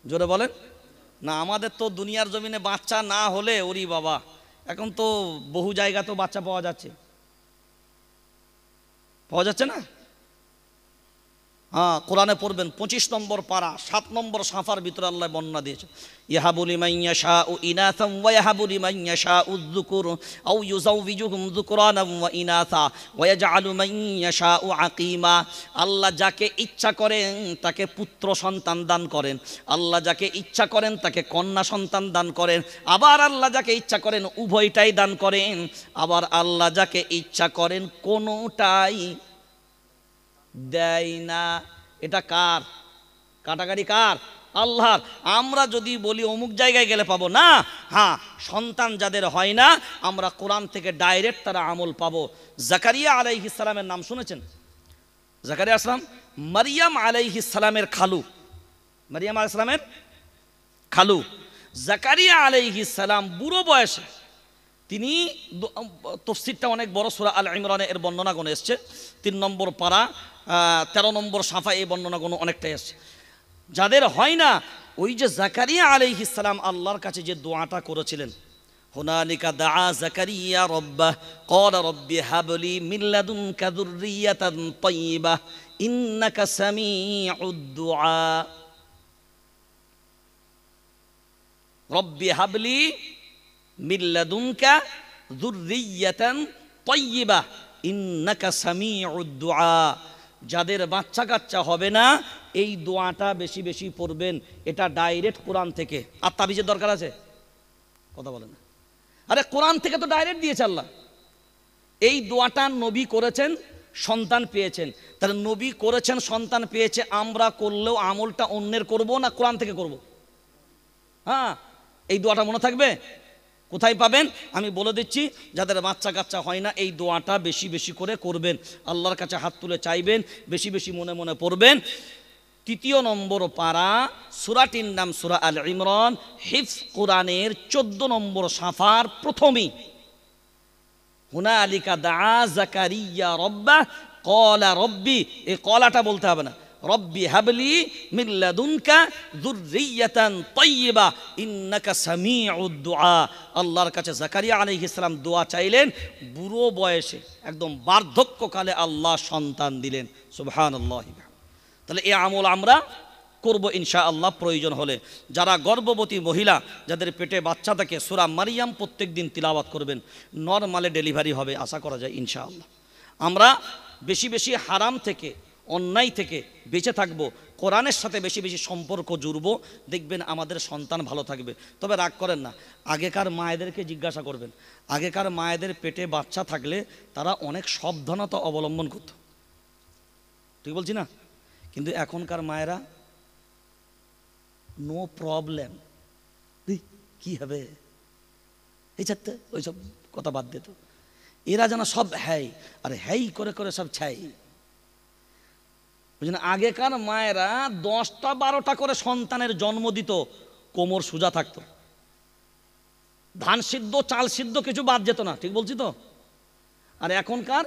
জোরে বলেন না। আমাদের তো দুনিয়ার জমিনে বাচ্চা না হলে ওরি বাবা, এখন তো বহু জায়গা তো বাচ্চা পাওয়া যাচ্ছে, পাওয়া যাচ্ছে না? হ্যাঁ, কোরআনে পড়বেন 25 নম্বর পারা 7 নম্বর সাফার ভিতরে আল্লাহ বর্ণনা দিয়েছে, ইয়াহাবু লিমান ইয়াশাউ ইনাসাম ওয়া ইয়াহাবু লিমান ইয়াশাউ যুকুর আও ইউযাউযিজুহুম যুকরানাম ওয়া ইনাসা ওয়া ইয়াজআলু মান ইয়াশাউ আকীমা। আল্লাহ যাকে ইচ্ছা করেন তাকে পুত্র সন্তান দান করেন, আল্লাহ যাকে ইচ্ছা করেন তাকে কন্যা সন্তান দান করেন, আবার আল্লাহ যাকে ইচ্ছা করেন উভয়টাই দান করেন, আবার আল্লাহ যাকে ইচ্ছা করেন কোনোটাই দেয় না। এটা কার কাটাকারি? কার? আল্লাহর। আমরা যদি বলি অমুক জায়গায় গেলে পাবো না, হ্যাঁ, সন্তান যাদের হয় না আমরা কোরআন থেকে ডাইরেক্ট তারা আমল পাবো। জাকারিয়া আলাইহিস সালামের নাম শুনেছেন? জাকারিয়া আসলাম মারিয়াম আলাইহিস সালামের খালু, মারিয়াম আলাইহিস সালামের খালু। জাকারিয়া আলাইহিস সালাম বুড়ো বয়সে, তিনি তফসিরটা অনেক বড়, সূরা আল ইমরানে এর বর্ণনাগুলো এসছে, 3 নম্বর পারা 13 নম্বর সাফা, এই বর্ণনাগুলো অনেকটাই এসছে। যাদের হয় না, ওই যে জাকারিয়া আলাইহিস সালাম আল্লাহর কাছে যে দোয়াটা করেছিলেন, হুনালিকা দাআ জাকারিয়া রাব্বাহ ক্বালা রাব্বি হাবলি মিন লাদুনকা যুররিয়াতান তাইয়্যিবাহ ইন্নাকা সামিউদ দুআ। রব্বি হাবলি মিন লাদুনকা যুররিয়াতান তাইয়্যিবাহ ইন্নাকা সামিউদ দুআ। যাদের বাচ্চা কাচ্চা হবে না এই দোয়াটা বেশি বেশি পড়বেন, এটা ডাইরেক্ট কোরআন থেকে। আর তাবিজের দরকার আছে? কথা বলেন না। আরে কোরআন থেকে তো ডাইরেক্ট দিয়েছে আল্লাহ। এই দোয়াটা নবী করেছেন, সন্তান পেয়েছেন, তাহলে নবী করেছেন, সন্তান পেয়েছে, আমরা করলেও আমলটা অন্যের করব না কোরআন থেকে করব? হ্যাঁ, এই দোয়াটা মনে থাকবে। কোথায় পাবেন আমি বলে দিচ্ছি, যাদের বাচ্চা কাচ্চা হয় না এই দোয়াটা বেশি বেশি করে করবেন, আল্লাহর কাছে হাত তুলে চাইবেন, বেশি বেশি মনে মনে পড়বেন। 3 নম্বর পারা, সূরাটির নাম সূরা আল ইমরান, হিফজ কোরআনের 14 নম্বর সাফার প্রথমেই, হুনালিকা দাআ জাকারিয়া রাব্বাহ ক্বালা রব্বি, এই ক্বালাটা বলতে হবে না, রব্বি হাবলি মিন লাদুনকা যুররিয়াতান তাইয়্যিবাহ ইন্নাকা সামিউদ দুআ। আল্লাহর কাছে জাকারিয়া আলাইহিস সালাম দোয়া চাইলেন, বুড়ো বয়সে একদম বার্ধক্যকালে আল্লাহ সন্তান দিলেন। সুবহানাল্লাহ। তাহলে এই আমল আমরা করব ইনশাআল্লাহ প্রয়োজন হলে। যারা গর্ভবতী মহিলা, যাদের পেটে বাচ্চা থাকে, সূরা মারিয়াম প্রত্যেক দিন তিলাওয়াত করবেন, নরমালে ডেলিভারি হবে আশা করা যায় ইনশাআল্লাহ। আমরা বেশি বেশি হারাম থেকে, অন্যায় থেকে বেঁচে থাকব, কোরআনের সাথে বেশি বেশি সম্পর্ক জুড়ব, দেখবেন আমাদের সন্তান ভালো থাকবে। তবে রাগ করেন না, আগেকার মায়েদেরকে জিজ্ঞাসা করবেন, আগেকার মায়েদের পেটে বাচ্চা থাকলে তারা অনেক সাবধানতা অবলম্বন করত, ঠিক বলছি না? কিন্তু এখনকার মায়েরা নো প্রবলেম, কি হবে এই চারটে, ওইসব কথা বাদ দিত। এরা যেন সব হ্যাই, আর হ্যাই করে করে সব ছাই। বুঝলেন, আগেকার মায়েরা 10টা 12টা করে সন্তানের জন্ম দিত, কোমর সোজা থাকতো, ধান সিদ্ধ চাল সিদ্ধ কিছু বাদ যেত না, ঠিক বলছি তো? আর এখনকার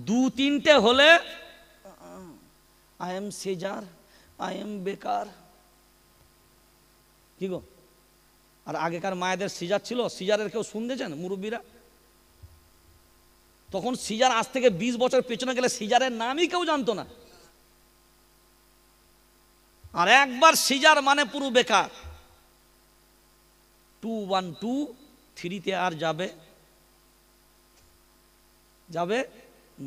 2-3টে হলে I am Caesar, I am বেকার, কি গো? আর আগেকার মায়েদের সিজার ছিল, সিজারের কেউ শুনতেছেন মুরব্বীরা? তখন সিজার, আজ থেকে 20 বছর পেছনে গেলে সিজারের নামই কেউ জানতো না। আর একবার সিজার মানে পুরো বেকার। 2 1 2 3তে আর যাবে যাবে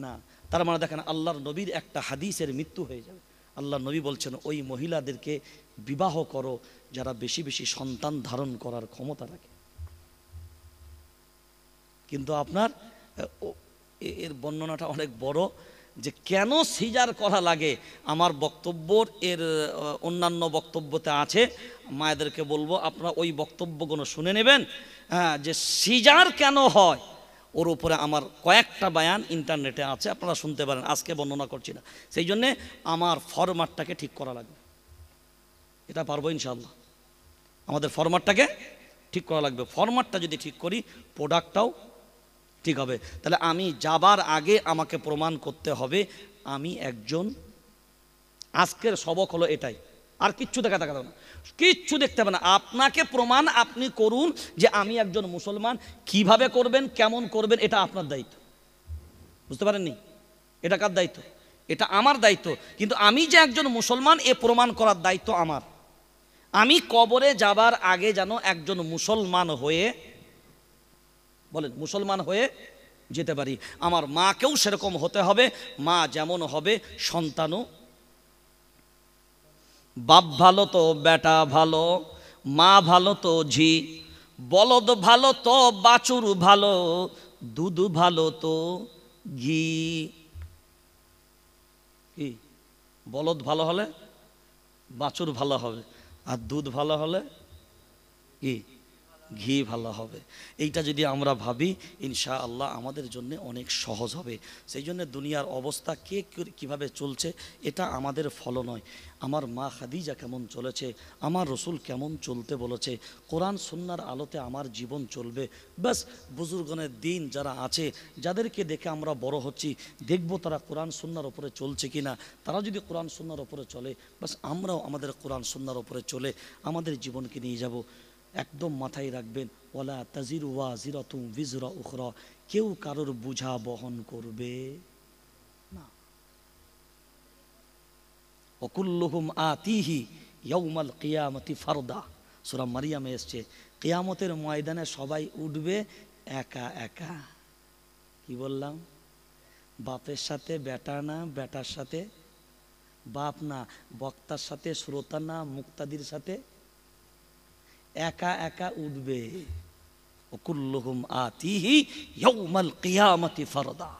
না। তার মানে দেখেন, আল্লাহর নবীর একটা হাদিসের মৃত্যু হয়ে যাবে। আল্লাহ নবী বলছেন, ওই মহিলাদেরকে বিবাহ করো যারা বেশি বেশি সন্তান ধারণ করার ক্ষমতা রাখে। কিন্তু আপনার এর বর্ণনাটা অনেক বড়, যে কেন সিজার করা লাগে আমার বক্তব্যর এর অন্যান্য বক্তব্যতে আছে, মায়েদেরকে বলবো আপনারা ওই বক্তব্যগুলো শুনে নেবেন। হ্যাঁ, যে সিজার কেন হয় ওর উপরে আমার কয়েকটা বায়ান ইন্টারনেটে আছে, আপনারা শুনতে পারেন, আজকে বর্ণনা করছি না। সেই জন্যে আমার ফরম্যাটটাকে ঠিক করা লাগবে, এটা পারবো ইনশাআল্লাহ। আমাদের ফরম্যাটটাকে ঠিক করা লাগবে, ফরম্যাটটা যদি ঠিক করি প্রোডাক্টটাও ঠিক হবে। তাহলে আমি যাবার আগে আমাকে প্রমাণ করতে হবে আমি একজন, আজকের সবক হলো এটাই, আর কিচ্ছু দেখা যাবে না, কিচ্ছু দেখতে হবে না। আপনাকে প্রমাণ আপনি করুন যে আমি একজন মুসলমান। কিভাবে করবেন, কেমন করবেন, এটা আপনার দায়িত্ব। বুঝতে পারেননি? এটা কার দায়িত্ব? এটা আমার দায়িত্ব। কিন্তু আমি যে একজন মুসলমান এ প্রমাণ করার দায়িত্ব আমার। আমি কবরে যাবার আগে যেন একজন মুসলমান হয়ে, বলেন, মুসলমান হয়ে যেতে পারি। আমার মাকেও সেরকম হতে হবে। মা যেমন হবে সন্তানও। বাপ ভালো তো বেটা ভালো, মা ভালো তো ঝি, বলদ ভালো তো বাছুর ভালো, দুধ ভালো তো ঘি। কি? বলদ ভালো হলে বাছুর ভালো হবে, আর দুধ ভালো হলে কি? ঘি ভালো হবে। এইটা যদি আমরা ভাবি, ইনশাআল্লাহ আমাদের জন্য অনেক সহজ হবে। সেই জন্য দুনিয়ার অবস্থা কে কিভাবে চলছে এটা আমাদের ফলো নয়। আমার মা খাদিজা কেমন চলেছে, আমার রসুল কেমন চলতে বলেছে, কোরআন সুন্নাহর আলোতে আমার জীবন চলবে। ব্যাস বুজুর্গনের দিন যারা আছে, যাদেরকে দেখে আমরা বড় হচ্ছি, দেখব তারা কোরআন সুন্নাহর ওপরে চলছে কিনা। তারা যদি কোরআন সুন্নাহর ওপরে চলে, ব্যাস আমরাও আমাদের কোরআন সুন্নাহর ওপরে চলে আমাদের জীবনকে নিয়ে যাব। একদম মাথায় রাখবেন, ওয়ালা তাজিরু ওয়াজিরাতুম বিজরা উখরা, কেউ কারোর বোঝা বহন করবে না। ওয়াকুল্লুহুম আতিহি ইয়াউমাল কিয়ামতি ফারদা, সূরা মারিয়ামে এসেছে। কিয়ামতের ময়দানে সবাই উঠবে একা একা। কি বললাম? বাপের সাথে বেটা না, বেটার সাথে বাপ না, বক্তার সাথে শ্রোতা না, মুক্তাদির সাথে একা একা উঠবে। ওয়াকুল্লুহুম আতিহি ইয়াউমাল কিয়ামতি ফারদা।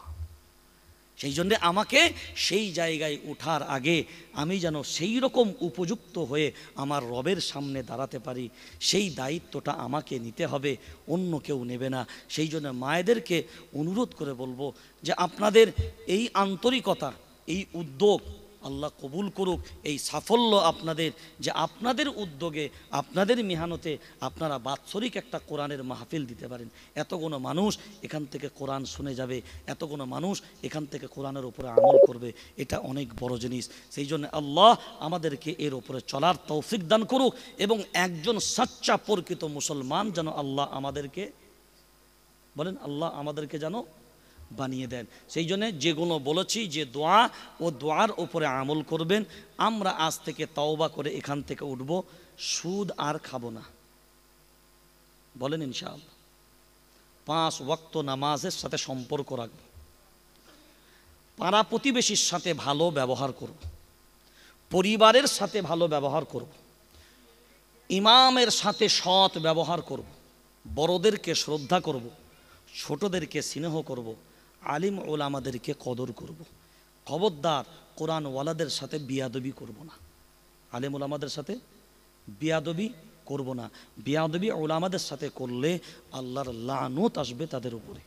সেই জন্যে আমাকে সেই জায়গায় ওঠার আগে আমি যেন সেই রকম উপযুক্ত হয়ে আমার রবের সামনে দাঁড়াতে পারি, সেই দায়িত্বটা আমাকে নিতে হবে, অন্য কেউ নেবে না। সেই জন্য মায়েদেরকে অনুরোধ করে বলবো যে আপনাদের এই আন্তরিকতা, এই উদ্যোগ আল্লাহ কবুল করুক। এই সাফল্য আপনাদের, যে আপনাদের উদ্যোগে, আপনাদের মেহনতে আপনারা বাৎসরিক একটা কোরআনের মাহফিল দিতে পারেন। এতগুলো মানুষ এখান থেকে কোরআন শুনে যাবে, এতগুলো মানুষ এখান থেকে কোরআনের উপরে আমল করবে, এটা অনেক বড় জিনিস। সেই জন্য আল্লাহ আমাদেরকে এর উপরে চলার তৌফিক দান করুক, এবং একজন সচ্চা প্রকৃত মুসলমান যেন আল্লাহ আমাদেরকে, বলেন, আল্লাহ আমাদেরকে যেন বানিয়ে দেন। সেই জন্য যেগুলো বলেছি, যে দোয়া, ও দোয়ার উপরে আমল করবেন। আমরা আজ থেকে তওবা করে এখান থেকে উঠব, সুদ আর খাবো না, বলেন ইনশাআল্লাহ। 5 ওয়াক্ত নামাজের সাথে সম্পর্ক রাখব, পাড়া প্রতিবেশীর সাথে ভালো ব্যবহার করব, পরিবারের সাথে ভালো ব্যবহার করব, ইমামের সাথে সৎ ব্যবহার করব, বড়দেরকে শ্রদ্ধা করব, ছোটদেরকে স্নেহ করব, আলিম ওলামাদেরকে কদর করব। খবরদার কোরআনওয়ালাদের সাথে বিয়াদবি করব না, আলিম ওলামাদের সাথে বিয়াদবি করব না। বিয়াদবি ওলামাদের সাথে করলে আল্লাহর লানত আসবে তাদের উপরে।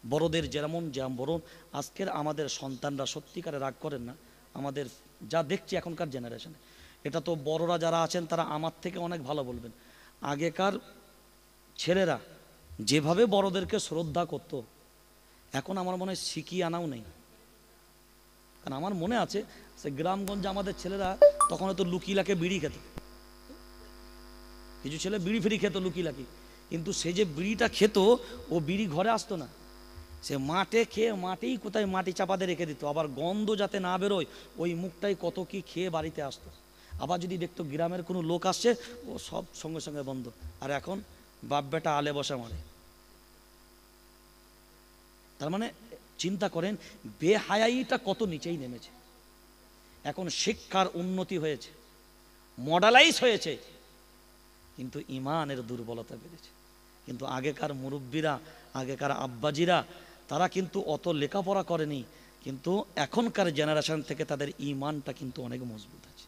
বড়দের যেমন বড়, আজকের আমাদের সন্তানরা সত্যিকারে রাগ করেন না। আমাদের যা দেখছি এখনকার জেনারেশনে, এটা তো বড়রা যারা আছেন তারা আমার থেকে অনেক ভালো বলবেন। আগেকার ছেলেরা যেভাবে বড়দেরকে শ্রদ্ধা করত, এখন আমার মনে হয় শিখিয়ে আনাও নেই। কারণ আমার মনে আছে সে গ্রামগঞ্জে আমাদের ছেলেরা তখন হয়তো লুকিলাকে বিড়ি খেত, কিছু ছেলে বিড়ি ফিড়ি খেত লুকিলাকি, কিন্তু সে যে বিড়িটা খেত, ও বিড়ি ঘরে আসতো না, সে মাঠে খেয়ে মাঠেই কোথায় মাটি চাপাতে রেখে দিত। আবার গন্ধ যাতে না বেরোয় ওই মুখটাই কত কি খেয়ে বাড়িতে আসতো। আবার যদি দেখতো গ্রামের কোনো লোক আসছে, ও সব সঙ্গে সঙ্গে বন্ধ। আর এখন বাপ বেটা আলে বসে মারে। তার মানে চিন্তা করেন বেহায়াইটা কত নিচেই নেমেছে। এখন শিক্ষার উন্নতি হয়েছে, মডেলাইজ হয়েছে, কিন্তু ইমানের দুর্বলতা বেড়েছে। কিন্তু আগেকার মুরব্বীরা, আগেকার আব্বাজিরা, তারা কিন্তু অত লেখাপড়া করেনি, কিন্তু এখনকার জেনারেশন থেকে তাদের ইমানটা কিন্তু অনেক মজবুত আছে।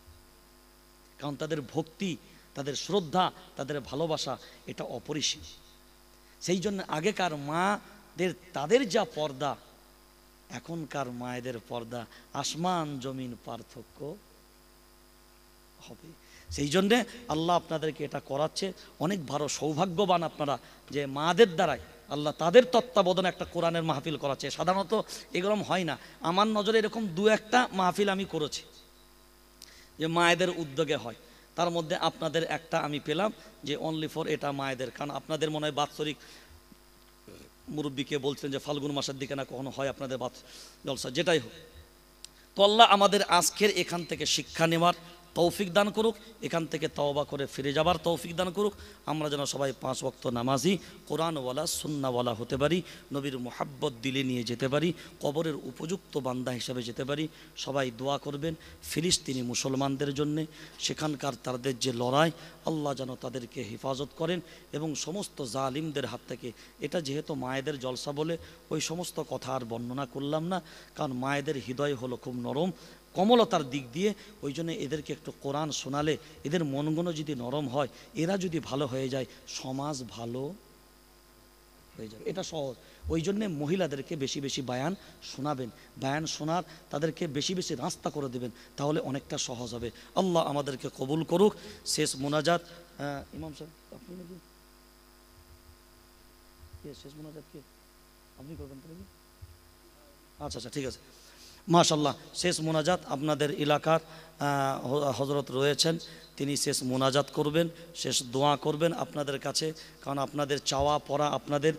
কারণ তাদের ভক্তি, তাদের শ্রদ্ধা, তাদের ভালোবাসা এটা অপরিসীম। সেই জন্য আগেকার মাদের তাদের যা পর্দা, এখনকার মায়েদের পর্দা আসমান জমিন পার্থক্য হবে। সেই জন্যে আল্লাহ আপনাদেরকে এটা করাচ্ছে। অনেক বড় সৌভাগ্যবান আপনারা যে মাদের দ্বারাই আল্লাহ তাদের তত্ত্বাবধানে একটা কোরআনের মাহফিল করাচ্ছে। সাধারণত এরকম হয় না। আমার নজরে এরকম 2-1টা মাহফিল আমি করেছি, যে মায়েদের উদ্যোগে হয়। তার মধ্যে আপনাদের একটা আমি পেলাম যে অনলি ফর এটা মায়েদের, কারণ আপনাদের মনে হয় বাৎসরিক মুরব্বীকে বলছেন যে ফাল্গুন মাসের দিকে না কখনো হয় আপনাদের জলসা, যেটাই হোক। তো আল্লাহ আমাদের আজকের এখান থেকে শিক্ষা নেওয়ার তৌফিক দান করুক, এখান থেকে তওবা করে ফিরে যাবার তৌফিক দান করুক। আমরা যেন সবাই 5 ওয়াক্ত নামাজি, কোরআনওয়ালা, সুন্নাওয়ালা হতে পারি, নবীর মোহাব্বত দিলে নিয়ে যেতে পারি, কবরের উপযুক্ত বান্দা হিসাবে যেতে পারি। সবাই দোয়া করবেন ফিলিস্তিনি মুসলমানদের জন্যে, সেখানকার তাদের যে লড়াই, আল্লাহ যেন তাদেরকে হেফাজত করেন এবং সমস্ত জালিমদের হাত থেকে। এটা যেহেতু মায়েদের জলসা বলে ওই সমস্ত কথা আর বর্ণনা করলাম না, কারণ মায়েদের হৃদয় হলো খুব নরম, কমলতার দিক দিয়ে। ওই জন্য এদেরকে একটু কোরআন শোনালে এদের মনগুলো যদি নরম হয়, এরা যদি ভালো হয়ে যায়, সমাজ ভালো হয়ে যাবে। এটা সহজ। ওই জন্যে মহিলাদেরকে বেশি বেশি বায়ান শোনাবেন, বায়ান শোনার তাদেরকে বেশি বেশি রাস্তা করে দেবেন, তাহলে অনেকটা সহজ হবে। আল্লাহ আমাদেরকে কবুল করুক। শেষ মোনাজাত ইমাম সাহেব আপনি নাকি শেষ মোনাজাত কে আপনি করবেন? আচ্ছা আচ্ছা, ঠিক আছে, মাশাল্লাহ। শেষ মোনাজাত আপনাদের এলাকার হজরত রয়েছেন, তিনি শেষ মোনাজাত করবেন, শেষ দোয়া করবেন আপনাদের কাছে, কারণ আপনাদের চাওয়া পড়া আপনাদের